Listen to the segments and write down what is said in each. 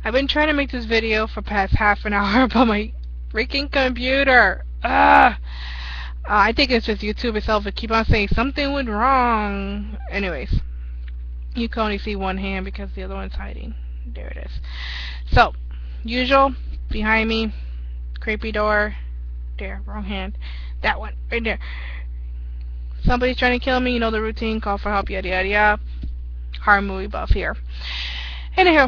I've been trying to make this video for past half an hour about my freaking computer. Ugh. I think it's just YouTube itself. It keep on saying something went wrong. Anyways, you can only see one hand because the other one's hiding. There it is. So, usual, behind me, creepy door. There, wrong hand. That one, right there. Somebody's trying to kill me. You know the routine. Call for help. Yada yada yada. Horror movie buff here. Anyhow,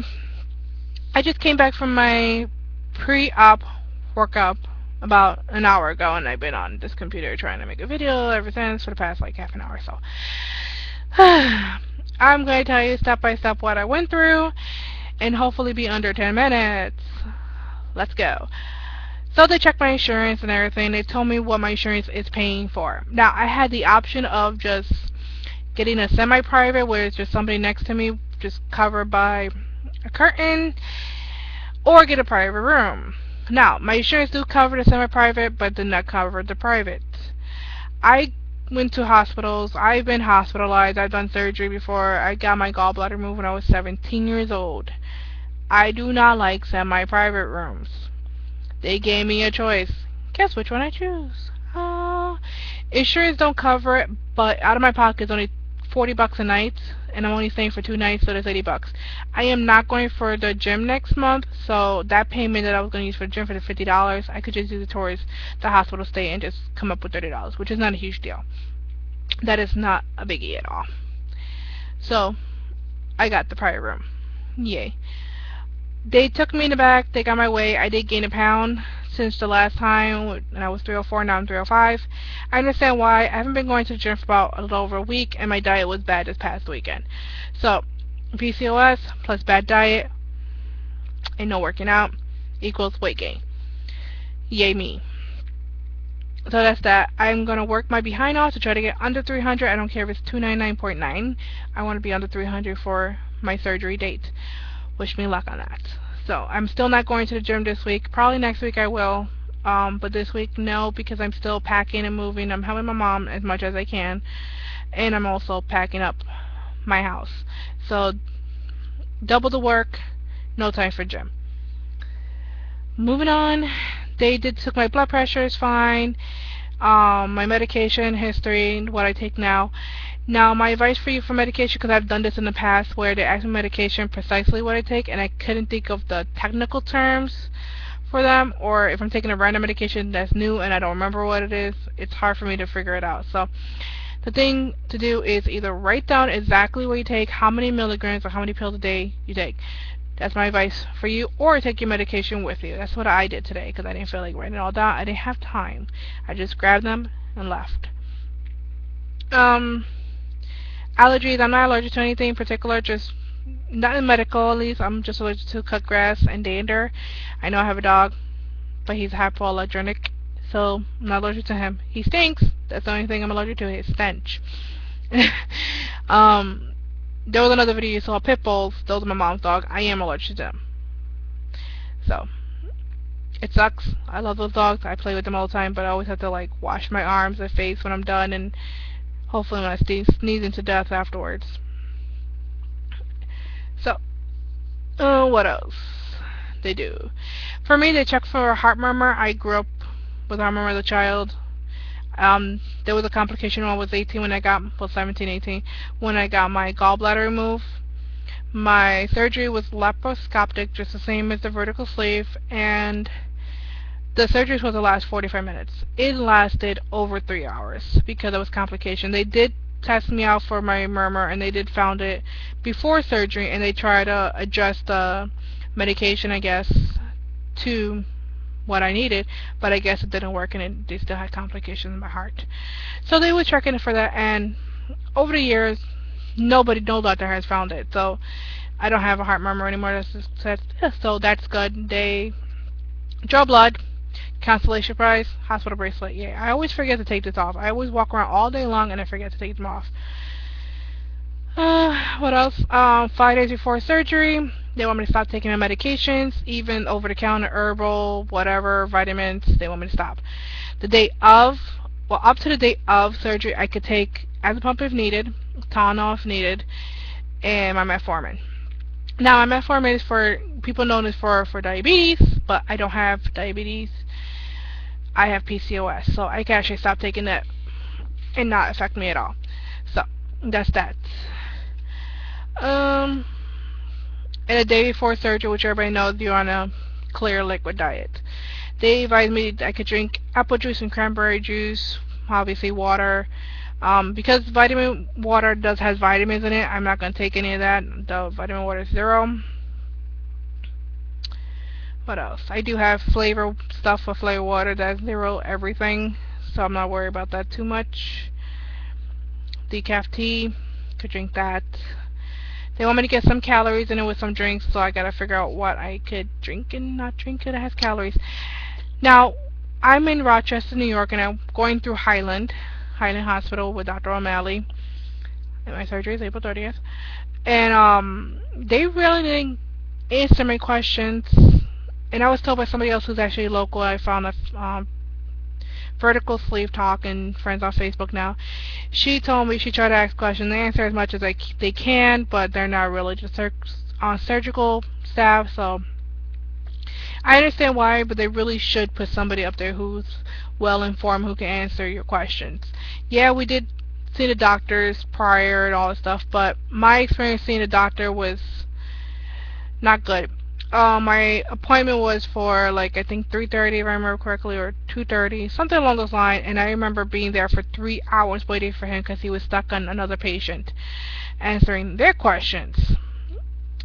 I just came back from my pre-op workup about an hour ago, and I've been on this computer trying to make a video ever since for the past like half an hour or so. I'm going to tell you step by step what I went through, and hopefully be under 10 minutes. Let's go. So they checked my insurance and everything. They told me what my insurance is paying for. Now, I had the option of just getting a semi-private where it's just somebody next to me, just covered by a curtain, or get a private room. Now, my insurance do cover the semi-private, but did not cover the private. I went to hospitals. I've been hospitalized. I've done surgery before. I got my gallbladder removed when I was 17 years old. I do not like semi-private rooms. They gave me a choice. Guess which one I choose? Insurance don't cover it, but out of my pocket it's only $40 a night, and I'm only staying for 2 nights, so that's $80. I am not going for the gym next month, so that payment that I was going to use for the gym for the $50, I could just use it towards the hospital stay and just come up with $30, which is not a huge deal. That is not a biggie at all. So, I got the private room. Yay. They took me in the back. They got my weight. I did gain a pound since the last time, and I was 304, now I'm 305. I understand why. I haven't been going to the gym for about a little over a week, and my diet was bad this past weekend. So, PCOS plus bad diet and no working out equals weight gain. Yay me. So that's that. I'm going to work my behind off to try to get under 300. I don't care if it's 299.9. I want to be under 300 for my surgery date. Wish me luck on that. So I'm still not going to the gym this week. Probably next week I will. But this week no, because I'm still packing and moving. I'm helping my mom as much as I can. And I'm also packing up my house. So double the work, no time for gym. Moving on. They took my blood pressure is fine. My medication history, what I take now. Now, my advice for you for medication, because I've done this in the past where they asked me medication precisely what I take, and I couldn't think of the technical terms for them, or if I'm taking a random medication that's new and I don't remember what it is, it's hard for me to figure it out. So, the thing to do is either write down exactly what you take, how many milligrams or how many pills a day you take. That's my advice for you, or take your medication with you. That's what I did today, because I didn't feel like writing it all down. I didn't have time. I just grabbed them and left. Allergies, I'm not allergic to anything in particular, just not in medical at least. I'm just allergic to cut grass and dander. I know I have a dog, but he's hypoallergenic, so I'm not allergic to him. He stinks. That's the only thing I'm allergic to, his stench. There was another video you saw, pit bulls. Those are my mom's dog. I am allergic to them. So, it sucks. I love those dogs. I play with them all the time, but I always have to like wash my arms and face when I'm done, and hopefully I'm not sneezing to death afterwards. So, what else they do? For me, they check for a heart murmur. I grew up with a heart murmur as a child. There was a complication when I was 18 when I got, well, 17, 18, when I got my gallbladder removed. My surgery was laparoscopic, just the same as the vertical sleeve, and the surgery was supposed to last 45 minutes. It lasted over 3 hours because of its complication. They did test me out for my murmur, and they did found it before surgery, and they tried to adjust the medication, I guess, to what I needed, but I guess it didn't work, and they still had complications in my heart. So they were checking for that, and over the years, no doctor has found it. So I don't have a heart murmur anymore. So that's good. They draw blood, consolation prize, hospital bracelet. Yeah, I always forget to take this off. I always walk around all day long and I forget to take them off. What else? 5 days before surgery, they want me to stop taking my medications, even over-the-counter, herbal, whatever, vitamins, they want me to stop. The day of, well, up to the day of surgery, I could take Azapump if needed, Tylenol if needed, and my metformin. Now, my metformin is for people know this for diabetes, but I don't have diabetes. I have PCOS, so I can actually stop taking it and not affect me at all. So that's that. Um, and a day before surgery, which everybody knows, you're on a clear liquid diet. They advised me I could drink apple juice and cranberry juice, obviously water. Because vitamin water does has vitamins in it, I'm not gonna take any of that. The vitamin water is zero. What else? I do have flavor stuff for flavor water that's zero everything, so I'm not worried about that too much. Decaf tea, could drink that. They want me to get some calories in it with some drinks, so I gotta figure out what I could drink and not drink that has calories. Now, I'm in Rochester, New York, and I'm going through Highland Hospital with Dr. O'Malley. And my surgery is April 30th. And they really didn't answer my questions. And I was told by somebody else who's actually local. I found a Vertical Sleeve Talk and friends on Facebook now. She told me she tried to ask questions. They answer as much as they can, but they're not really just on surgical staff. So I understand why, but they really should put somebody up there who's well informed, who can answer your questions. Yeah, we did see the doctors prior and all this stuff, but my experience seeing the doctor was not good. My appointment was for like I think 3:30 if I remember correctly, or 2:30, something along those lines. And I remember being there for 3 hours waiting for him because he was stuck on another patient, answering their questions.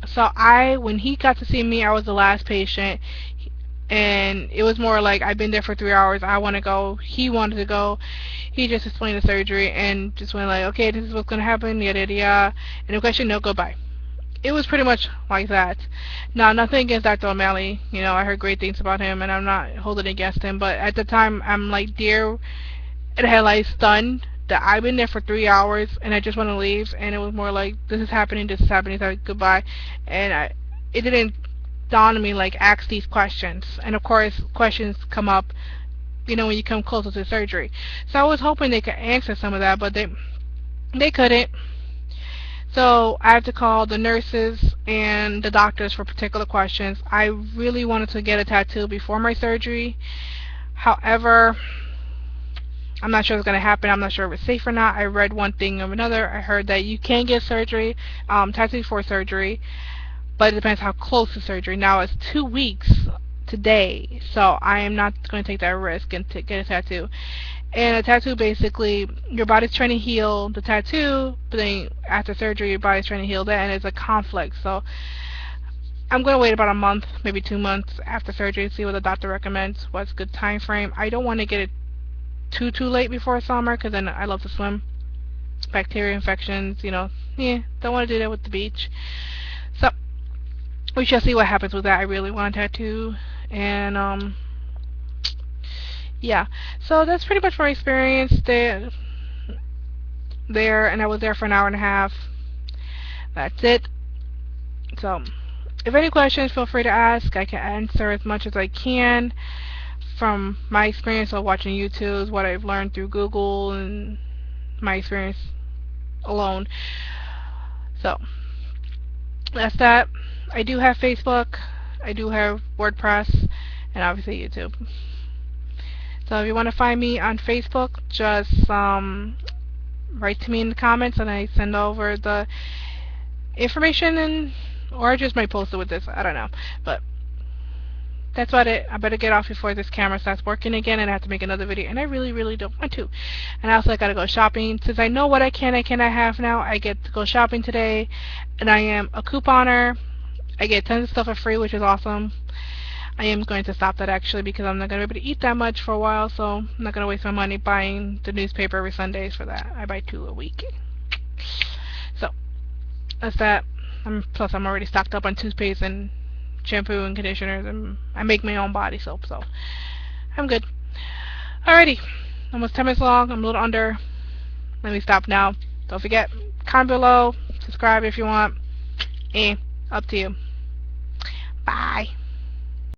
So when he got to see me, I was the last patient, and it was more like I've been there for 3 hours. I want to go. He wanted to go. He just explained the surgery and just went like, okay, this is what's gonna happen, yada yada yada. And the question, no, goodbye. It was pretty much like that. Now, nothing against Dr. O'Malley. You know, I heard great things about him, and I'm not holding it against him. But at the time, I'm like deer in headlights, stunned that I've been there for 3 hours, and I just want to leave. And it was more like, this is happening, so goodbye. And it didn't dawn on me, like, ask these questions. And, of course, questions come up, you know, when you come closer to surgery. So I was hoping they could answer some of that, but they couldn't. So I had to call the nurses and the doctors for particular questions. I really wanted to get a tattoo before my surgery. However, I'm not sure it's going to happen. I'm not sure if it's safe or not. I read one thing or another. I heard that you can get surgery, tattoo before surgery, but it depends how close to surgery. Now it's 2 weeks today, so I am not going to take that risk and get a tattoo. And a tattoo, basically, your body's trying to heal the tattoo, but then after surgery, your body's trying to heal that, and it's a conflict. So I'm going to wait about a month, maybe 2 months after surgery to see what the doctor recommends, what's a good time frame. I don't want to get it too late before summer, because then I love to swim. Bacteria infections, you know, don't want to do that with the beach. So we shall see what happens with that. I really want a tattoo, and yeah, so that's pretty much my experience there, and I was there for an hour and a half. That's it. So, if any questions, feel free to ask. I can answer as much as I can from my experience of watching YouTube, what I've learned through Google, and my experience alone. So, that's that. I do have Facebook, I do have WordPress, and obviously YouTube. So if you want to find me on Facebook, just write to me in the comments, and I send over the information, or I just might post it with this. I don't know, but that's about it. I better get off before this camera starts working again, and I have to make another video, and I really, really don't want to. And also, I gotta go shopping. Since I know what I can and cannot have now, I get to go shopping today, and I am a couponer. I get tons of stuff for free, which is awesome. I am going to stop that actually, because I'm not going to be able to eat that much for a while, so I'm not going to waste my money buying the newspaper every Sundays for that. I buy 2 a week. So that's that. Plus I'm already stocked up on toothpaste and shampoo and conditioners, and I make my own body soap, so I'm good. Alrighty, almost 10 minutes long. I'm a little under. Let me stop now. Don't forget, comment below, subscribe if you want, and up to you. Bye.